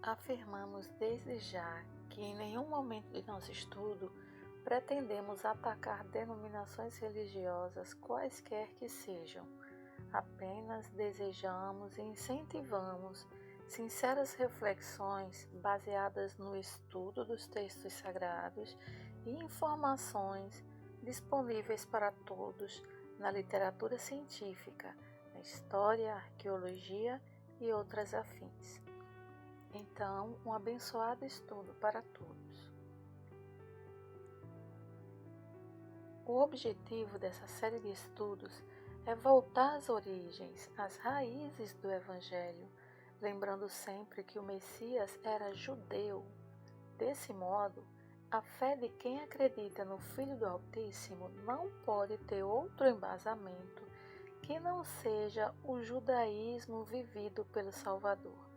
Afirmamos desde já que em nenhum momento de nosso estudo pretendemos atacar denominações religiosas quaisquer que sejam. Apenas desejamos e incentivamos sinceras reflexões baseadas no estudo dos textos sagrados e informações disponíveis para todos na literatura científica, na história, arqueologia e outras afins. Então, um abençoado estudo para todos. O objetivo dessa série de estudos é voltar às origens, às raízes do Evangelho, lembrando sempre que o Messias era judeu. Desse modo, a fé de quem acredita no Filho do Altíssimo não pode ter outro embasamento que não seja o judaísmo vivido pelo Salvador.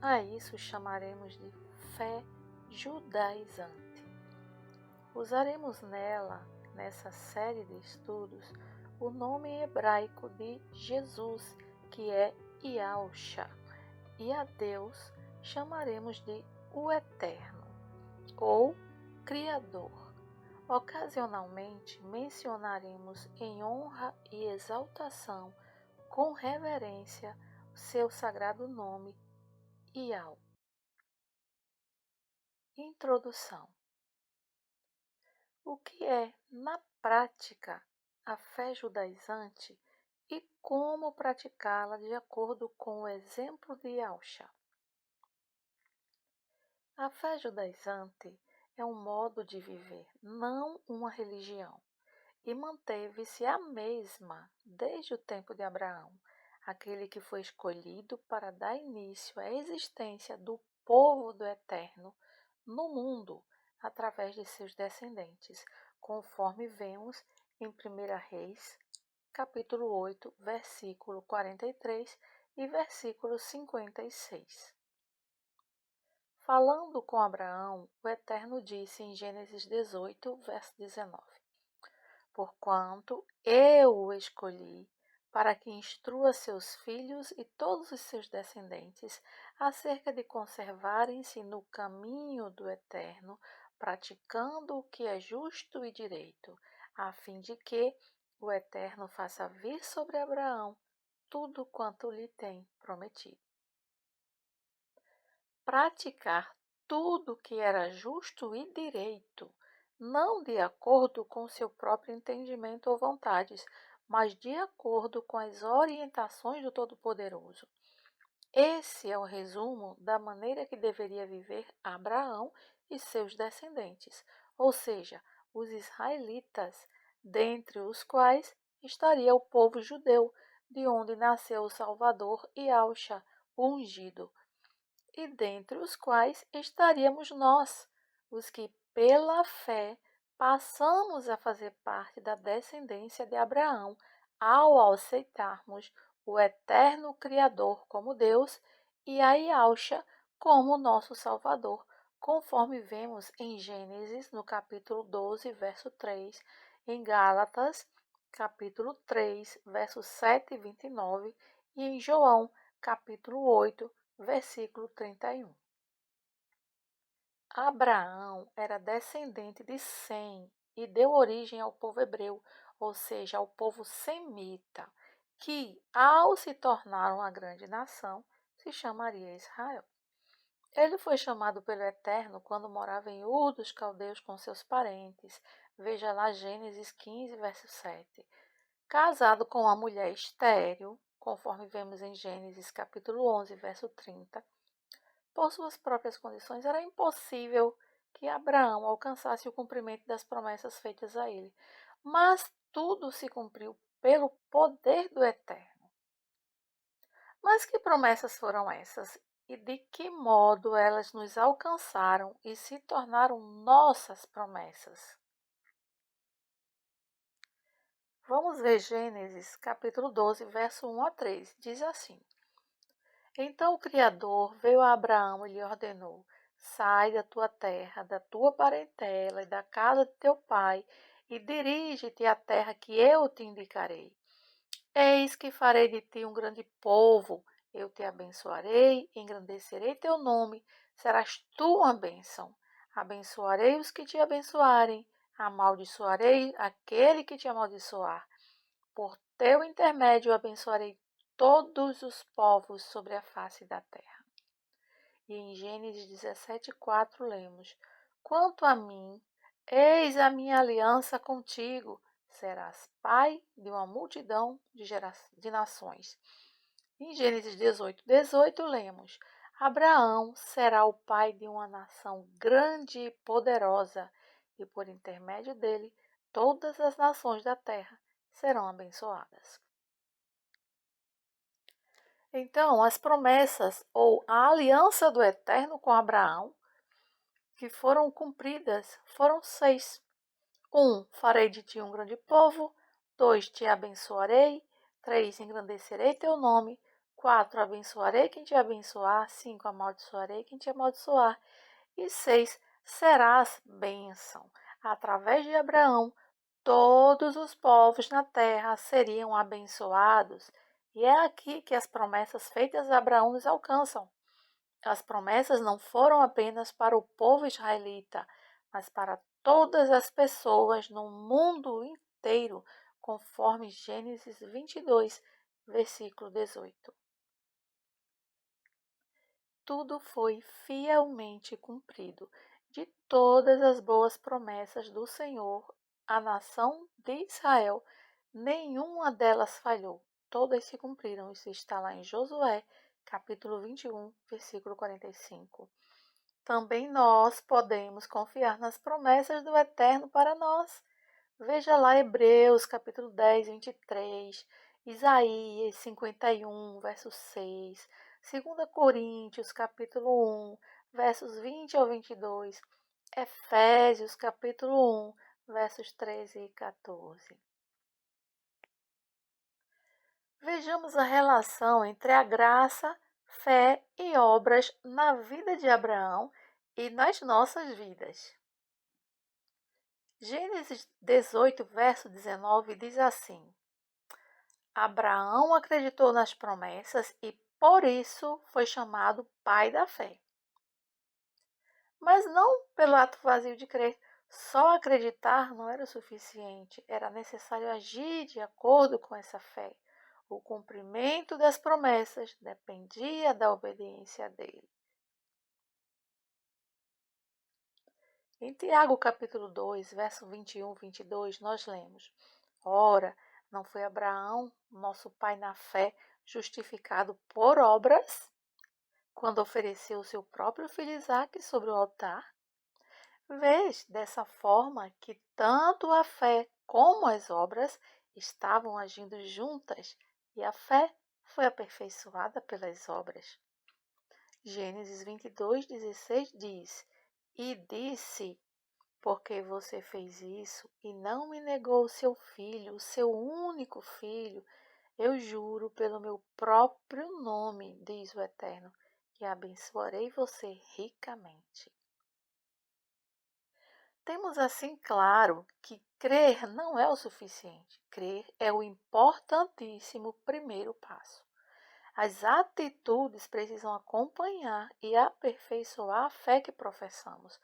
A isso chamaremos de fé judaizante. Usaremos nessa série de estudos, o nome hebraico de Jesus, que é Yahusha, e a Deus chamaremos de o Eterno, ou Criador. Ocasionalmente mencionaremos em honra e exaltação, com reverência, o seu sagrado nome, Yahweh. Introdução. O que é, na prática, a fé judaizante e como praticá-la de acordo com o exemplo de Yahusha? A fé judaizante é um modo de viver, não uma religião, e manteve-se a mesma desde o tempo de Abraão, aquele que foi escolhido para dar início à existência do povo do Eterno no mundo, através de seus descendentes, conforme vemos em 1 Reis, capítulo 8, versículo 43 e versículo 56. Falando com Abraão, o Eterno disse em Gênesis 18, verso 19: Porquanto eu o escolhi para que instrua seus filhos e todos os seus descendentes acerca de conservarem-se no caminho do Eterno, praticando o que é justo e direito, a fim de que o Eterno faça vir sobre Abraão tudo quanto lhe tem prometido. Praticar tudo que era justo e direito, não de acordo com seu próprio entendimento ou vontades, mas de acordo com as orientações do Todo-Poderoso. Esse é o resumo da maneira que deveria viver Abraão e seus descendentes, ou seja, os israelitas, dentre os quais estaria o povo judeu, de onde nasceu o Salvador Yahusha, o ungido, e dentre os quais estaríamos nós, os que, pela fé, passamos a fazer parte da descendência de Abraão, ao aceitarmos o eterno Criador como Deus e a Yahusha como nosso Salvador, conforme vemos em Gênesis, no capítulo 12, verso 3, em Gálatas, capítulo 3, versos 7 e 29, e em João, capítulo 8, versículo 31. Abraão era descendente de Sem e deu origem ao povo hebreu, ou seja, ao povo semita, que, ao se tornar uma grande nação, se chamaria Israel. Ele foi chamado pelo Eterno quando morava em Ur dos Caldeus com seus parentes. Veja lá Gênesis 15, verso 7. Casado com uma mulher estéril, conforme vemos em Gênesis capítulo 11, verso 30, por suas próprias condições, era impossível que Abraão alcançasse o cumprimento das promessas feitas a ele. Mas tudo se cumpriu pelo poder do Eterno. Mas que promessas foram essas? E de que modo elas nos alcançaram e se tornaram nossas promessas? Vamos ver Gênesis capítulo 12, verso 1 a 3. Diz assim: Então o Criador veio a Abraão e lhe ordenou: Sai da tua terra, da tua parentela e da casa de teu pai, e dirige-te à terra que eu te indicarei. Eis que farei de ti um grande povo, Eu te abençoarei, engrandecerei teu nome, serás tu uma bênção. Abençoarei os que te abençoarem, amaldiçoarei aquele que te amaldiçoar. Por teu intermédio abençoarei todos os povos sobre a face da terra. E em Gênesis 17:4 lemos: Quanto a mim, eis a minha aliança contigo, serás pai de uma multidão de nações. Em Gênesis 18:18 lemos: Abraão será o pai de uma nação grande e poderosa, e por intermédio dele todas as nações da terra serão abençoadas. Então, as promessas ou a aliança do Eterno com Abraão, que foram cumpridas, foram 6. 1. Farei de ti um grande povo. 2. Te abençoarei. 3. Engrandecerei teu nome. 4. Abençoarei quem te abençoar. 5. Amaldiçoarei quem te amaldiçoar. E 6. Serás bênção. Através de Abraão, todos os povos na terra seriam abençoados. E é aqui que as promessas feitas a Abraão nos alcançam. As promessas não foram apenas para o povo israelita, mas para todas as pessoas no mundo inteiro, conforme Gênesis 22, versículo 18. Tudo foi fielmente cumprido, de todas as boas promessas do Senhor à nação de Israel, nenhuma delas falhou. Todas se cumpriram. Isso está lá em Josué, capítulo 21, versículo 45. Também nós podemos confiar nas promessas do Eterno para nós. Veja lá Hebreus, capítulo 10, 23, Isaías 51, verso 6, 2 Coríntios, capítulo 1, versos 20 ao 22, Efésios, capítulo 1, versos 13 e 14. Vejamos a relação entre a graça, fé e obras na vida de Abraão e nas nossas vidas. Gênesis 18, verso 19 diz assim: Abraão acreditou nas promessas e por isso foi chamado pai da fé. Mas não pelo ato vazio de crer. Só acreditar não era o suficiente, era necessário agir de acordo com essa fé. O cumprimento das promessas dependia da obediência dele. Em Tiago, capítulo 2, verso 21 e 22, nós lemos: Ora, não foi Abraão, nosso pai na fé, justificado por obras, quando ofereceu o seu próprio filho Isaque sobre o altar? Vês dessa forma que tanto a fé como as obras estavam agindo juntas, e a fé foi aperfeiçoada pelas obras. Gênesis 22:16 diz: E disse: Porque você fez isso e não me negou o seu filho, o seu único filho, eu juro pelo meu próprio nome, diz o Eterno, que abençoarei você ricamente. Temos assim claro que crer não é o suficiente. Crer é o importantíssimo primeiro passo. As atitudes precisam acompanhar e aperfeiçoar a fé que professamos.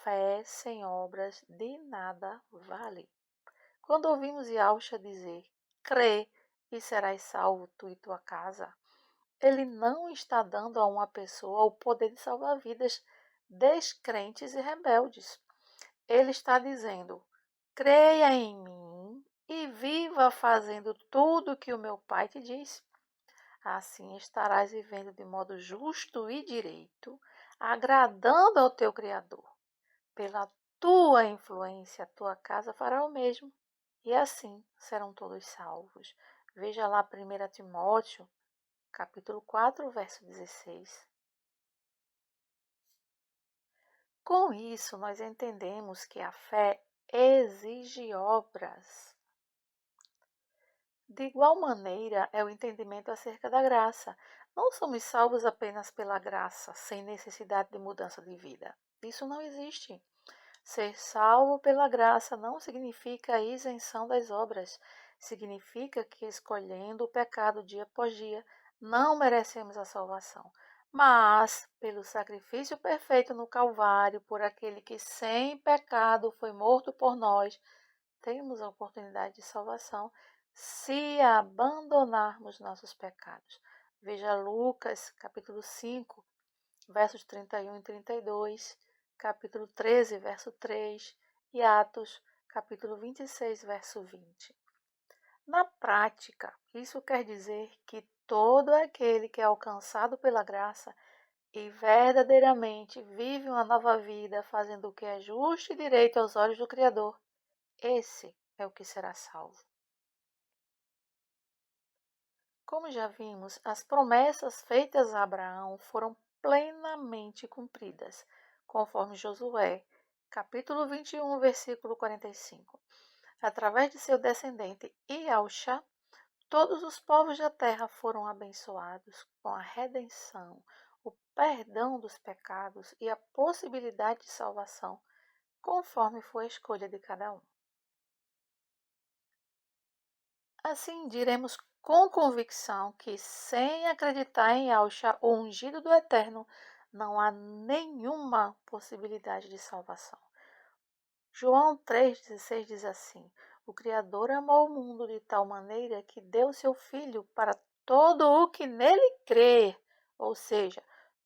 Fé sem obras de nada vale. Quando ouvimos Yahshua dizer, crê e serás salvo tu e tua casa, ele não está dando a uma pessoa o poder de salvar vidas descrentes e rebeldes. Ele está dizendo, creia em mim e viva fazendo tudo o que o meu Pai te diz. Assim estarás vivendo de modo justo e direito, agradando ao teu Criador. Pela tua influência, a tua casa fará o mesmo, e assim serão todos salvos. Veja lá 1 Timóteo, capítulo 4, verso 16. Com isso, nós entendemos que a fé exige obras. De igual maneira, é o entendimento acerca da graça. Não somos salvos apenas pela graça, sem necessidade de mudança de vida. Isso não existe. Ser salvo pela graça não significa a isenção das obras. Significa que, escolhendo o pecado dia após dia, Não merecemos a salvação, mas pelo sacrifício perfeito no Calvário, por aquele que sem pecado foi morto por nós, temos a oportunidade de salvação se abandonarmos nossos pecados. Veja Lucas, capítulo 5, versos 31 e 32, capítulo 13, verso 3 e Atos, capítulo 26, verso 20. Na prática, isso quer dizer que todo aquele que é alcançado pela graça e verdadeiramente vive uma nova vida, fazendo o que é justo e direito aos olhos do Criador, esse é o que será salvo. Como já vimos, as promessas feitas a Abraão foram plenamente cumpridas, conforme Josué, capítulo 21, versículo 45. Através de seu descendente Iausha, todos os povos da terra foram abençoados com a redenção, o perdão dos pecados e a possibilidade de salvação, conforme foi a escolha de cada um. Assim, diremos com convicção que, sem acreditar em Yahshua, o ungido do Eterno, não há nenhuma possibilidade de salvação. João 3,16 diz assim: O Criador amou o mundo de tal maneira que deu seu Filho para todo o que nele crer, ou seja,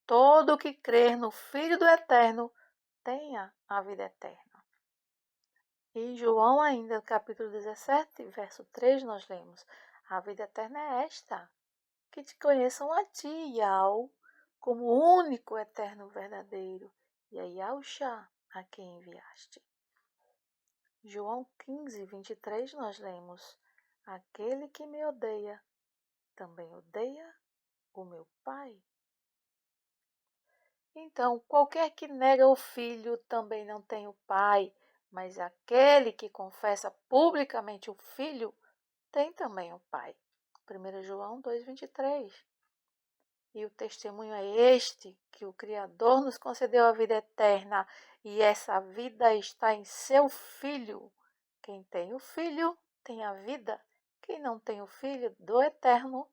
todo o que crer no Filho do Eterno tenha a vida eterna. E em João ainda, capítulo 17, verso 3, nós lemos: A vida eterna é esta, que te conheçam a ti, Yahweh, como o único eterno verdadeiro, e a Yahushua, a quem enviaste. João 15, 23, nós lemos: Aquele que me odeia, também odeia o meu Pai. Então, qualquer que nega o Filho também não tem o Pai, mas aquele que confessa publicamente o Filho tem também o Pai. 1 João 2,23. E o testemunho é este, que o Criador nos concedeu a vida eterna, e essa vida está em seu Filho. Quem tem o Filho tem a vida. Quem não tem o Filho do Eterno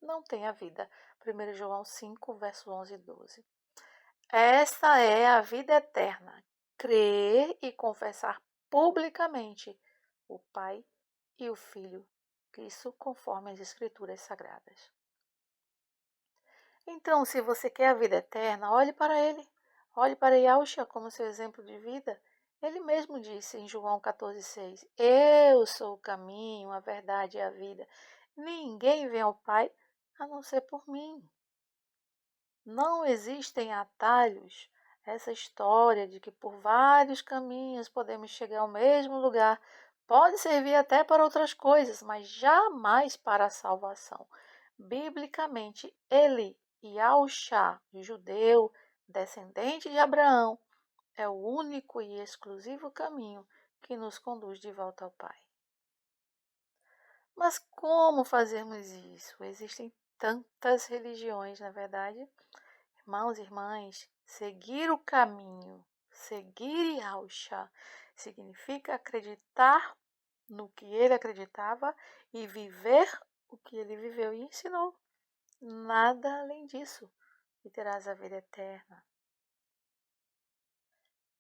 não tem a vida. 1 João 5, verso 11 e 12. Esta é a vida eterna, crer e confessar publicamente o Pai e o Filho, isso conforme as Escrituras Sagradas. Então, se você quer a vida eterna, olhe para ele. Olhe para Yahshua como seu exemplo de vida. Ele mesmo disse em João 14,6: Eu sou o caminho, a verdade e a vida. Ninguém vem ao Pai a não ser por mim. Não existem atalhos. Essa história de que por vários caminhos podemos chegar ao mesmo lugar pode servir até para outras coisas, mas jamais para a salvação. Biblicamente, ele, Yahushua, judeu, descendente de Abraão, é o único e exclusivo caminho que nos conduz de volta ao Pai. Mas como fazermos isso? Existem tantas religiões, na verdade. Irmãos e irmãs, seguir o caminho, seguir Yahushua, significa acreditar no que ele acreditava e viver o que ele viveu e ensinou. Nada além disso, e terás a vida eterna.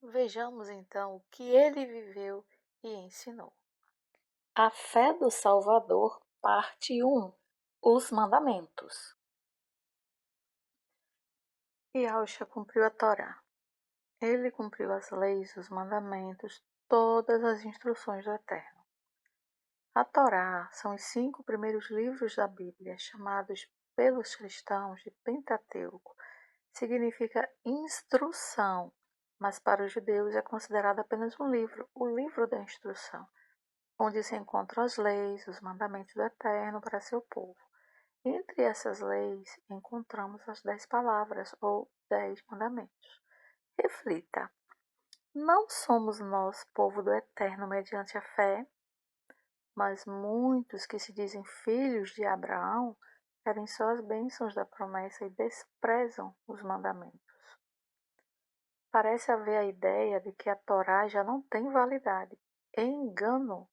Vejamos então o que ele viveu e ensinou. A fé do Salvador, parte 1. Os mandamentos. Yahushua cumpriu a Torá. Ele cumpriu as leis, os mandamentos, todas as instruções do Eterno. A Torá são os 5 primeiros livros da Bíblia, chamados pelos cristãos de Pentateuco. Significa instrução, mas para os judeus é considerado apenas um livro, o livro da instrução, onde se encontram as leis, os mandamentos do Eterno para seu povo. Entre essas leis encontramos as 10 palavras ou 10 mandamentos. Reflita. Não somos nós, povo do Eterno, mediante a fé, mas muitos que se dizem filhos de Abraão querem só as bênçãos da promessa e desprezam os mandamentos. Parece haver a ideia de que a Torá já não tem validade. Engano.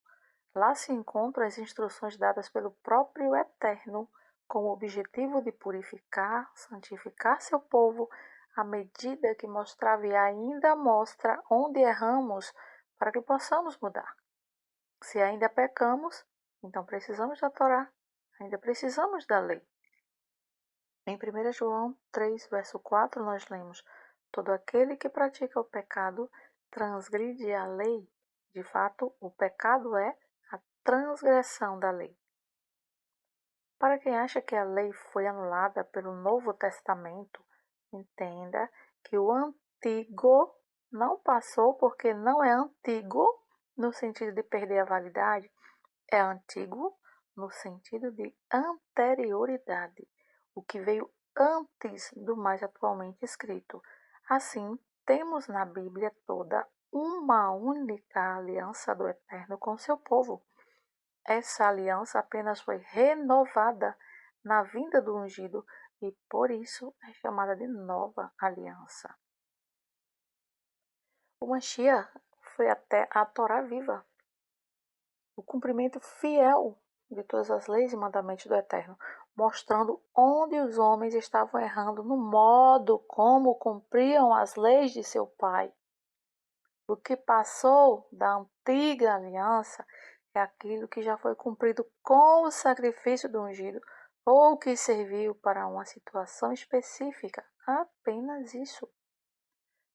Lá se encontram as instruções dadas pelo próprio Eterno com o objetivo de purificar, santificar seu povo, à medida que mostrava e ainda mostra onde erramos, para que possamos mudar. Se ainda pecamos, então precisamos da Torá, ainda precisamos da lei. Em 1 João 3, verso 4, nós lemos: todo aquele que pratica o pecado transgride a lei. De fato, o pecado é a transgressão da lei. Para quem acha que a lei foi anulada pelo Novo Testamento, entenda que o antigo não passou porque não é antigo no sentido de perder a validade, é antigo no sentido de anterioridade, o que veio antes do mais atualmente escrito. Assim, temos na Bíblia toda uma única aliança do Eterno com seu povo. Essa aliança apenas foi renovada na vinda do ungido e por isso é chamada de nova aliança. O Mashiach foi até a Torá viva, o cumprimento fiel de todas as leis e mandamentos do Eterno, mostrando onde os homens estavam errando no modo como cumpriam as leis de seu pai. O que passou da antiga aliança é aquilo que já foi cumprido com o sacrifício do ungido ou que serviu para uma situação específica. Apenas isso.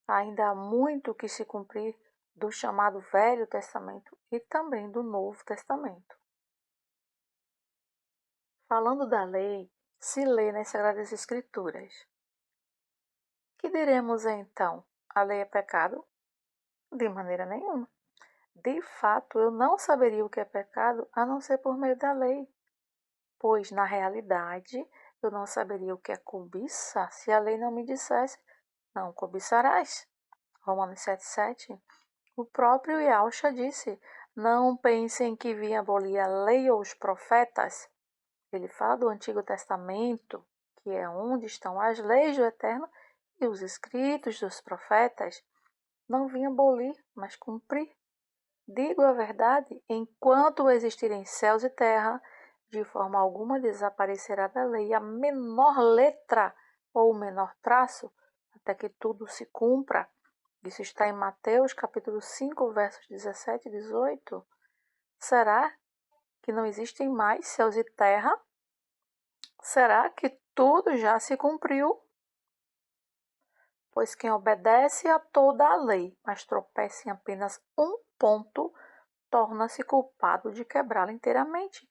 Ainda há muito que se cumprir do chamado Velho Testamento e também do Novo Testamento. Falando da lei, se lê nas Sagradas Escrituras. Que diremos então? A lei é pecado? De maneira nenhuma. De fato, eu não saberia o que é pecado a não ser por meio da lei, pois, na realidade, eu não saberia o que é cobiça se a lei não me dissesse, não cobiçarás. Romanos 7,7. O próprio Yahshua disse, não pensem que vim abolir a lei ou os profetas. Ele fala do Antigo Testamento, que é onde estão as leis do Eterno e os escritos dos profetas. Não vim abolir, mas cumprir. Digo a verdade, enquanto existirem céus e terra, de forma alguma desaparecerá da lei a menor letra ou o menor traço, até que tudo se cumpra. Isso está em Mateus capítulo 5, versos 17 e 18. Será que não existem mais céus e terra? Será que tudo já se cumpriu? Pois quem obedece a toda a lei, mas tropeça em apenas um ponto, torna-se culpado de quebrá-la inteiramente.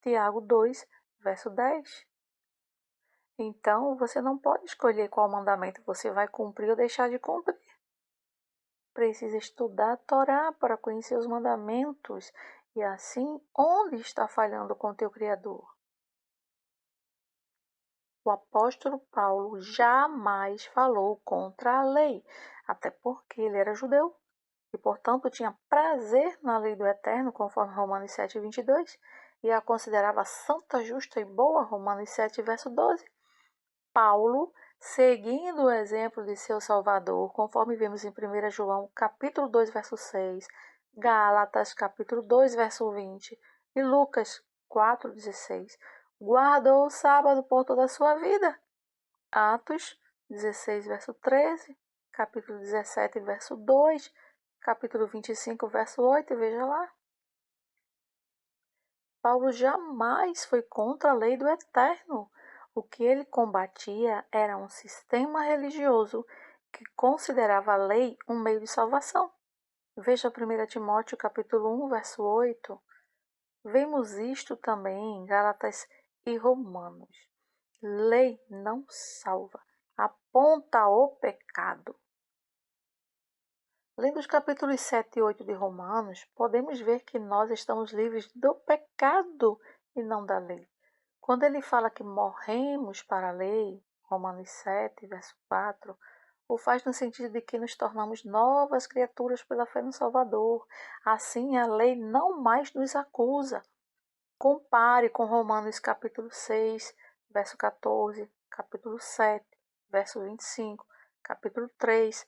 Tiago 2, verso 10. Então, você não pode escolher qual mandamento você vai cumprir ou deixar de cumprir. Precisa estudar a Torá para conhecer os mandamentos e assim onde está falhando com teu Criador. O apóstolo Paulo jamais falou contra a lei, até porque ele era judeu e, portanto, tinha prazer na lei do Eterno, conforme Romanos 7, 22, e a considerava santa, justa e boa, Romanos 7, verso 12. Paulo, seguindo o exemplo de seu Salvador, conforme vemos em 1 João, capítulo 2, verso 6, Gálatas, capítulo 2, verso 20 e Lucas 4, 16, guardou o sábado por toda a sua vida. Atos 16, verso 13, capítulo 17, verso 2, capítulo 25, verso 8, veja lá. Paulo jamais foi contra a lei do Eterno. O que ele combatia era um sistema religioso que considerava a lei um meio de salvação. Veja 1 Timóteo capítulo 1, verso 8. Vemos isto também em Gálatas e Romanos. Lei não salva, aponta o pecado. Lendo os capítulos 7 e 8 de Romanos, podemos ver que nós estamos livres do pecado e não da lei. Quando ele fala que morremos para a lei, Romanos 7, verso 4, o faz no sentido de que nos tornamos novas criaturas pela fé no Salvador. Assim, a lei não mais nos acusa. Compare com Romanos capítulo 6, verso 14, capítulo 7, verso 25, capítulo 3,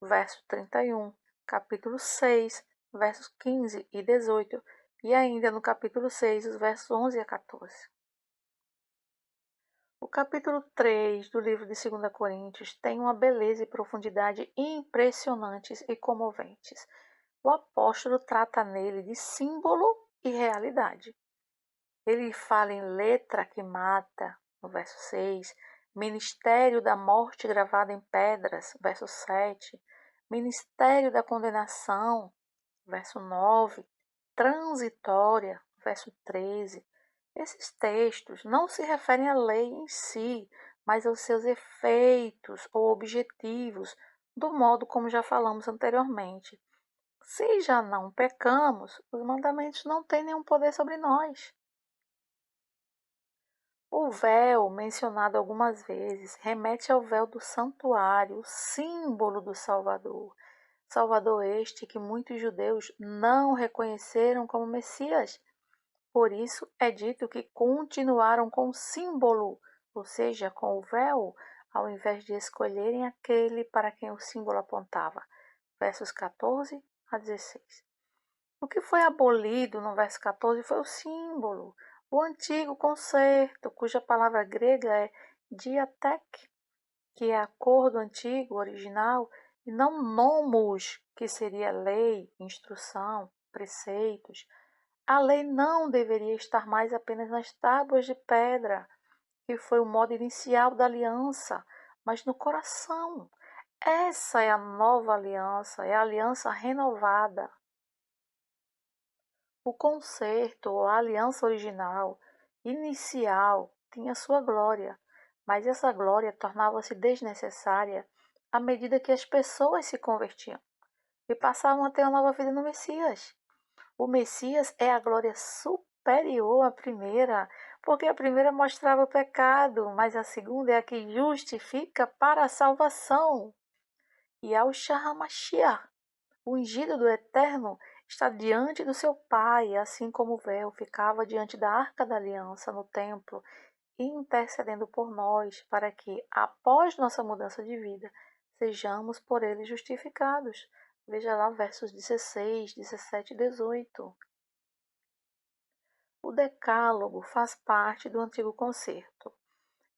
verso 31, capítulo 6, versos 15 e 18, e ainda no capítulo 6, os versos 11 a 14. O capítulo 3 do livro de 2 Coríntios tem uma beleza e profundidade impressionantes e comoventes. O apóstolo trata nele de símbolo e realidade. Ele fala em letra que mata, no verso 6, ministério da morte gravado em pedras, verso 7, ministério da condenação, verso 9, transitória, verso 13. Esses textos não se referem à lei em si, mas aos seus efeitos ou objetivos, do modo como já falamos anteriormente. Se já não pecamos, os mandamentos não têm nenhum poder sobre nós. O véu, mencionado algumas vezes, remete ao véu do santuário, o símbolo do Salvador. Salvador este que muitos judeus não reconheceram como Messias. Por isso é dito que continuaram com o símbolo, ou seja, com o véu, ao invés de escolherem aquele para quem o símbolo apontava. Versos 14 a 16. O que foi abolido no verso 14 foi o símbolo, o antigo concerto, cuja palavra grega é diatek, que é a cor do antigo original, e não nomos, que seria lei, instrução, preceitos. A lei não deveria estar mais apenas nas tábuas de pedra, que foi o modo inicial da aliança, mas no coração. Essa é a nova aliança, é a aliança renovada. O concerto ou a aliança original, inicial, tinha sua glória, mas essa glória tornava-se desnecessária à medida que as pessoas se convertiam e passavam a ter uma nova vida no Messias. O Messias é a glória superior à primeira, porque a primeira mostrava o pecado, mas a segunda é a que justifica para a salvação. E ao Mashiach, o ungido do Eterno, está diante do seu Pai, assim como o véu ficava diante da Arca da Aliança no templo, intercedendo por nós, para que, após nossa mudança de vida, sejamos por ele justificados. Veja lá versos 16, 17 e 18. O Decálogo faz parte do Antigo Concerto.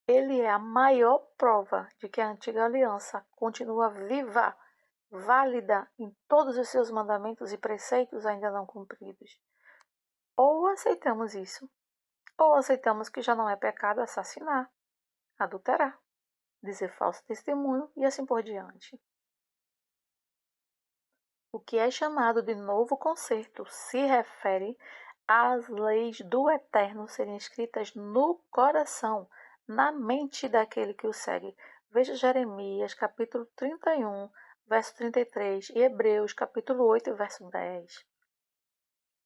Ele é a maior prova de que a Antiga Aliança continua viva, válida em todos os seus mandamentos e preceitos ainda não cumpridos. Ou aceitamos isso, ou aceitamos que já não é pecado assassinar, adulterar, dizer falso testemunho e assim por diante. O que é chamado de novo concerto se refere às leis do Eterno serem escritas no coração, na mente daquele que o segue. Veja Jeremias, capítulo 31, verso 33, e Hebreus, capítulo 8, verso 10.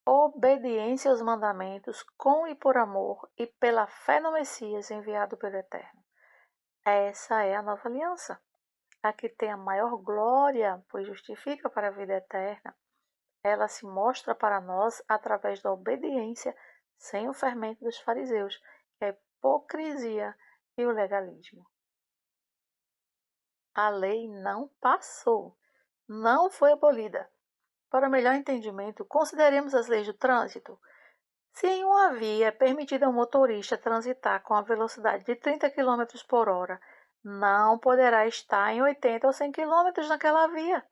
Obediência aos mandamentos com e por amor e pela fé no Messias enviado pelo Eterno. Essa é a nova aliança, a que tem a maior glória, pois justifica para a vida eterna. Ela se mostra para nós através da obediência sem o fermento dos fariseus, que é a hipocrisia e o legalismo. A lei não passou, não foi abolida. Para melhor entendimento, consideremos as leis do trânsito. Se em uma via é permitido ao motorista transitar com a velocidade de 30 km por hora, não poderá estar em 80 ou 100 km naquela via.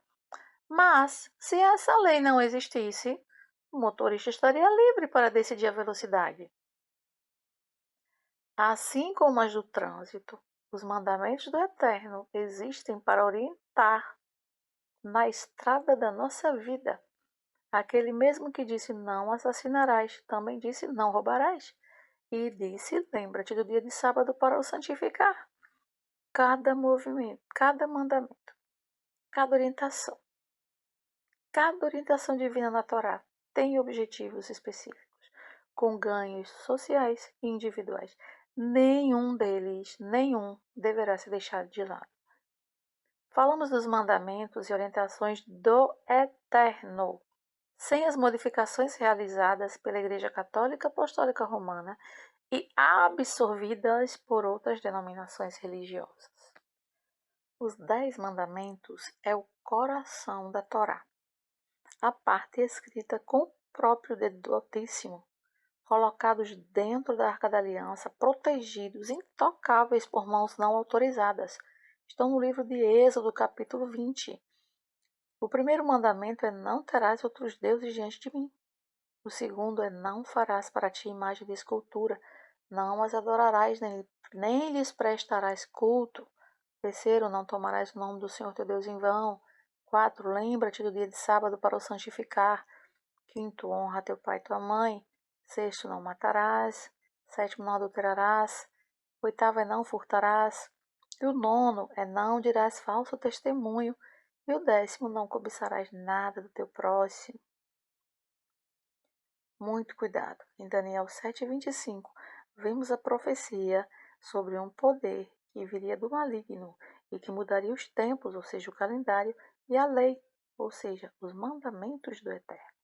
Mas, se essa lei não existisse, o motorista estaria livre para decidir a velocidade. Assim como as do trânsito, os mandamentos do Eterno existem para orientar na estrada da nossa vida. Aquele mesmo que disse não assassinarás, também disse não roubarás. E disse, lembra-te do dia de sábado para o santificar. Cada movimento, cada mandamento, cada orientação divina na Torá tem objetivos específicos, com ganhos sociais e individuais. Nenhum deverá ser deixado de lado. Falamos dos mandamentos e orientações do Eterno, sem as modificações realizadas pela Igreja Católica Apostólica Romana e absorvidas por outras denominações religiosas. Os 10 mandamentos é o coração da Torá, a parte escrita com o próprio dedo do Altíssimo, colocados dentro da Arca da Aliança, protegidos, intocáveis por mãos não autorizadas. Estão no livro de Êxodo, capítulo 20. O primeiro mandamento é: não terás outros deuses diante de mim. O segundo é: não farás para ti imagem de escultura, não as adorarás, nem lhes prestarás culto. Terceiro, não tomarás o nome do Senhor teu Deus em vão. 4, lembra-te do dia de sábado para o santificar. 5, honra teu pai e tua mãe. 6, não matarás. 7, não adulterarás. 8 é: não furtarás. E o 9 é: não dirás falso testemunho. E o 10, não cobiçarás nada do teu próximo. Muito cuidado. Em Daniel 7:25, vemos a profecia sobre um poder que viria do maligno e que mudaria os tempos, ou seja, o calendário, e a lei, ou seja, os mandamentos do Eterno.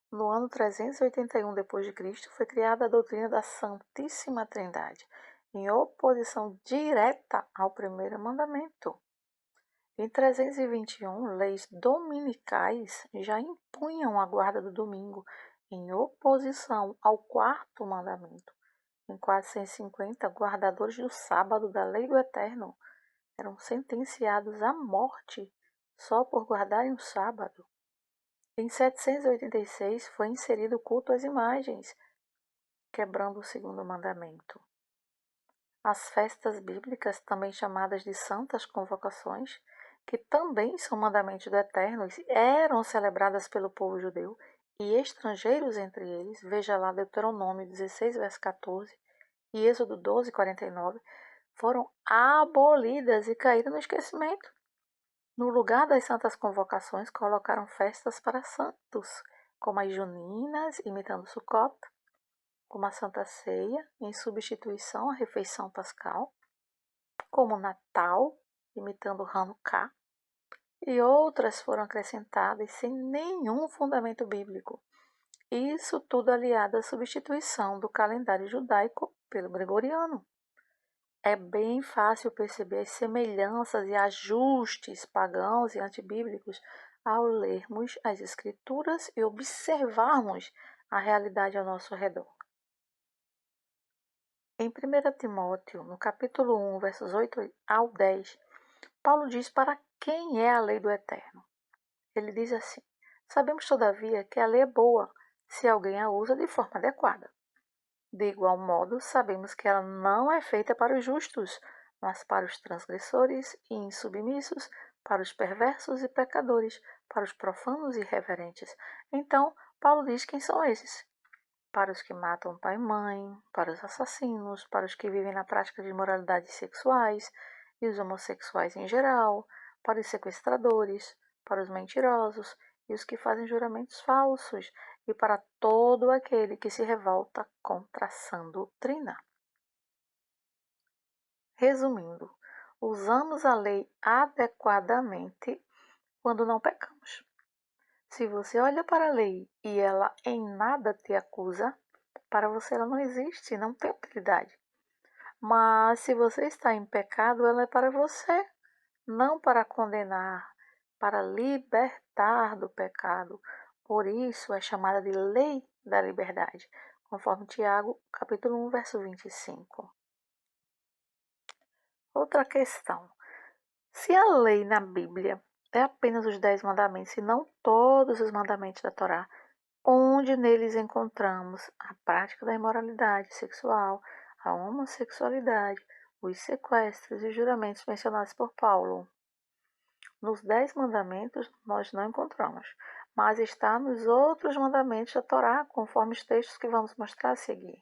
No ano 381 d.C., foi criada a doutrina da Santíssima Trindade, em oposição direta ao primeiro mandamento. Em 321, leis dominicais já impunham a guarda do domingo, em oposição ao quarto mandamento. Em 450, guardadores do sábado da lei do Eterno eram sentenciados à morte só por guardarem o sábado. Em 786, foi inserido o culto às imagens, quebrando o segundo mandamento. As festas bíblicas, também chamadas de santas convocações, que também são mandamentos do Eterno, eram celebradas pelo povo judeu e estrangeiros entre eles. Veja lá Deuteronômio 16, verso 14 e Êxodo 12, 49, foram abolidas e caíram no esquecimento. No lugar das santas convocações, colocaram festas para santos, como as juninas, imitando Sucot, como a Santa Ceia, em substituição à refeição pascal, como o Natal, imitando Hanukkah, e outras foram acrescentadas sem nenhum fundamento bíblico. Isso tudo aliado à substituição do calendário judaico pelo gregoriano. É bem fácil perceber as semelhanças e ajustes pagãos e antibíblicos ao lermos as Escrituras e observarmos a realidade ao nosso redor. Em 1 Timóteo, no capítulo 1, versos 8 ao 10, Paulo diz para quem é a lei do Eterno. Ele diz assim: sabemos, todavia, que a lei é boa, se alguém a usa de forma adequada. De igual modo, sabemos que ela não é feita para os justos, mas para os transgressores e insubmissos, para os perversos e pecadores, para os profanos e irreverentes. Então, Paulo diz quem são esses: para os que matam pai e mãe, para os assassinos, para os que vivem na prática de imoralidades sexuais e os homossexuais em geral, para os sequestradores, para os mentirosos e os que fazem juramentos falsos, e para todo aquele que se revolta contra a sã doutrina. Resumindo, usamos a lei adequadamente quando não pecamos. Se você olha para a lei e ela em nada te acusa, para você ela não existe, não tem utilidade. Mas se você está em pecado, ela é para você, não para condenar, para libertar do pecado. Por isso é chamada de lei da liberdade, conforme Tiago, capítulo 1, verso 25. Outra questão: se a lei na Bíblia é apenas os 10 mandamentos e não todos os mandamentos da Torá, onde neles encontramos a prática da imoralidade sexual, a homossexualidade, os sequestros e os juramentos mencionados por Paulo? Nos 10 mandamentos nós não encontramos, mas está nos outros mandamentos da Torá, conforme os textos que vamos mostrar a seguir.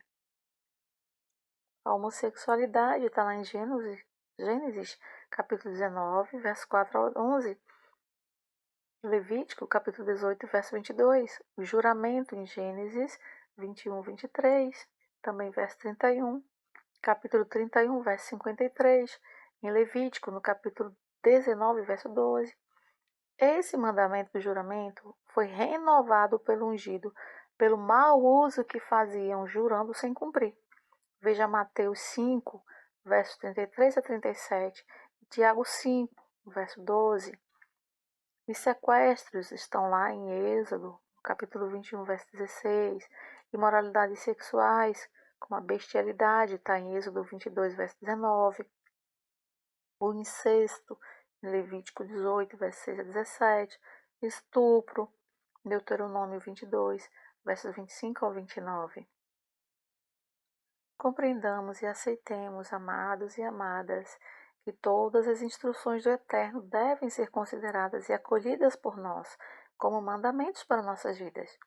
A homossexualidade está lá em Gênesis capítulo 19, verso 4 a 11. Levítico, capítulo 18, verso 22. O juramento em Gênesis 21, 23. Também verso 31. Capítulo 31, verso 53. Em Levítico, no capítulo 19, verso 12. Esse mandamento do juramento foi renovado pelo ungido, pelo mau uso que faziam jurando sem cumprir. Veja Mateus 5, verso 33 a 37. Tiago 5, verso 12. Os sequestros estão lá em Êxodo, capítulo 21, verso 16. Imoralidades sexuais, como a bestialidade, está em Êxodo 22, verso 19. O incesto, em Levítico 18, verso 6 a 17. Estupro, Deuteronômio 22, versos 25 ao 29. Compreendamos e aceitemos, amados e amadas, que todas as instruções do Eterno devem ser consideradas e acolhidas por nós como mandamentos para nossas vidas.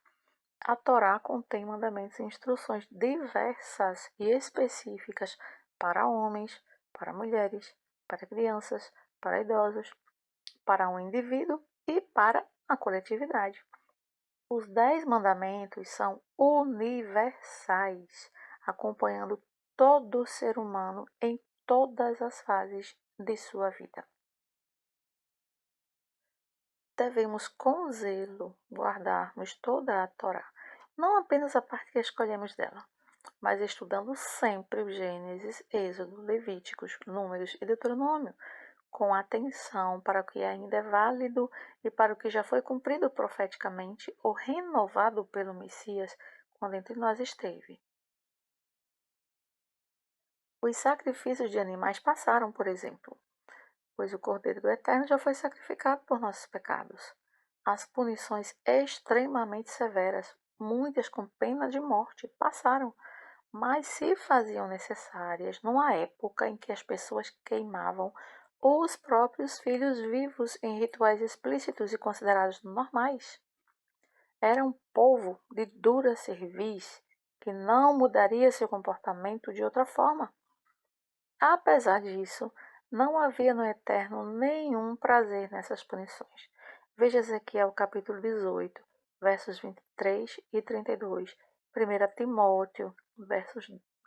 A Torá contém mandamentos e instruções diversas e específicas para homens, para mulheres, para crianças, para idosos, para um indivíduo e para a coletividade. Os 10 mandamentos são universais, acompanhando todo ser humano em todas as fases de sua vida. Devemos com zelo guardarmos toda a Torá, não apenas a parte que escolhemos dela, mas estudando sempre o Gênesis, Êxodo, Levíticos, Números e Deuteronômio, com atenção para o que ainda é válido e para o que já foi cumprido profeticamente ou renovado pelo Messias quando entre nós esteve. Os sacrifícios de animais passaram, por exemplo, pois o Cordeiro do Eterno já foi sacrificado por nossos pecados. As punições extremamente severas, muitas com pena de morte, passaram, mas se faziam necessárias numa época em que as pessoas queimavam os próprios filhos vivos em rituais explícitos e considerados normais. Era um povo de dura cerviz que não mudaria seu comportamento de outra forma. Apesar disso, não havia no Eterno nenhum prazer nessas punições. Veja Ezequiel capítulo 18, versos 23 e 32, 1 Timóteo,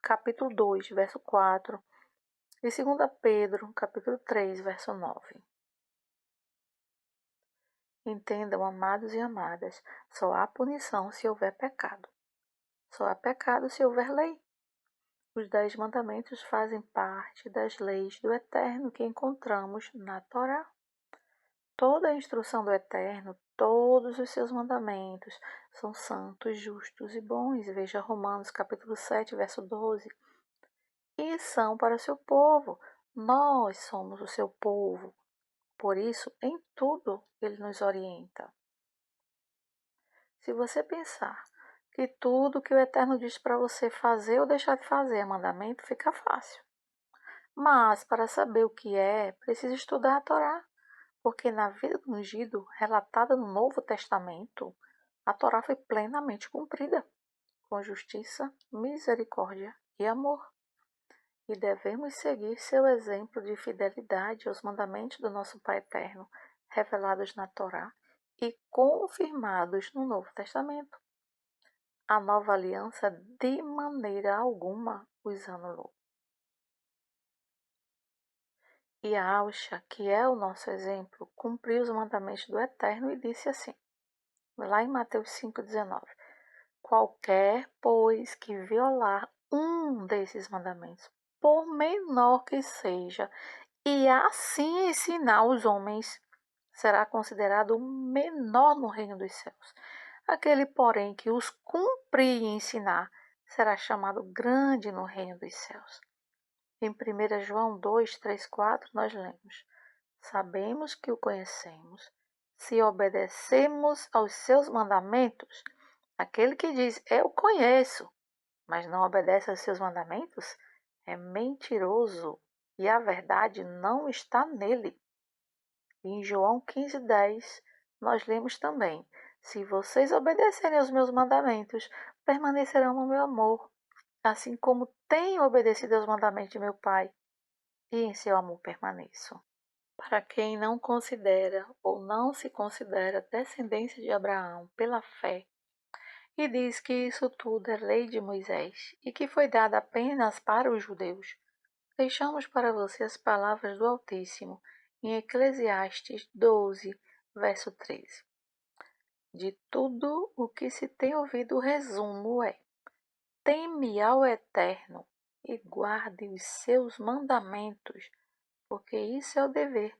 capítulo 2, verso 4, e 2 Pedro, capítulo 3, verso 9. Entendam, amados e amadas, só há punição se houver pecado. Só há pecado se houver lei. Os 10 mandamentos fazem parte das leis do Eterno que encontramos na Torá. Toda a instrução do Eterno, todos os seus mandamentos são santos, justos e bons. Veja Romanos capítulo 7, verso 12. E são para o seu povo. Nós somos o seu povo. Por isso, em tudo, ele nos orienta. Se você pensar que tudo que o Eterno diz para você fazer ou deixar de fazer é mandamento, fica fácil. Mas, para saber o que é, precisa estudar a Torá, porque na vida do ungido, relatada no Novo Testamento, a Torá foi plenamente cumprida, com justiça, misericórdia e amor. E devemos seguir seu exemplo de fidelidade aos mandamentos do nosso Pai Eterno, revelados na Torá e confirmados no Novo Testamento. A nova aliança de maneira alguma os anulou. E a Ausha, que é o nosso exemplo, cumpriu os mandamentos do Eterno e disse assim, lá em Mateus 5,19: Qualquer, pois, que violar um desses mandamentos, por menor que seja, e assim ensinar os homens, será considerado o menor no reino dos céus. Aquele, porém, que os cumprir e ensinar, será chamado grande no reino dos céus. Em 1 João 2, 3, 4, nós lemos: Sabemos que o conhecemos, se obedecemos aos seus mandamentos. Aquele que diz, eu conheço, mas não obedece aos seus mandamentos, é mentiroso e a verdade não está nele. E em João 15:10, nós lemos também: Se vocês obedecerem aos meus mandamentos, permanecerão no meu amor, assim como tenho obedecido aos mandamentos de meu Pai, e em seu amor permaneço. Para quem não considera ou não se considera descendência de Abraão pela fé, e diz que isso tudo é lei de Moisés e que foi dada apenas para os judeus, deixamos para você as palavras do Altíssimo em Eclesiastes 12, verso 13. De tudo o que se tem ouvido, o resumo é: teme ao Eterno e guarde os seus mandamentos, porque isso é o dever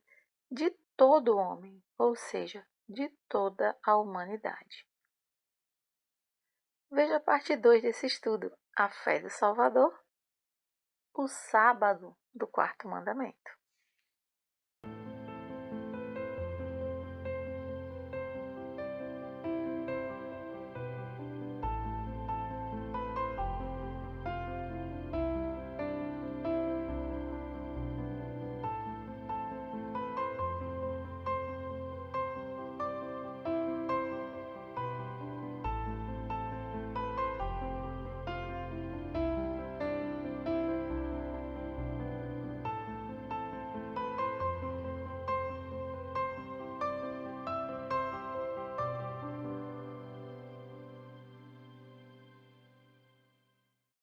de todo homem, ou seja, de toda a humanidade. Veja a parte 2 desse estudo, a fé do Salvador, o sábado do quarto mandamento.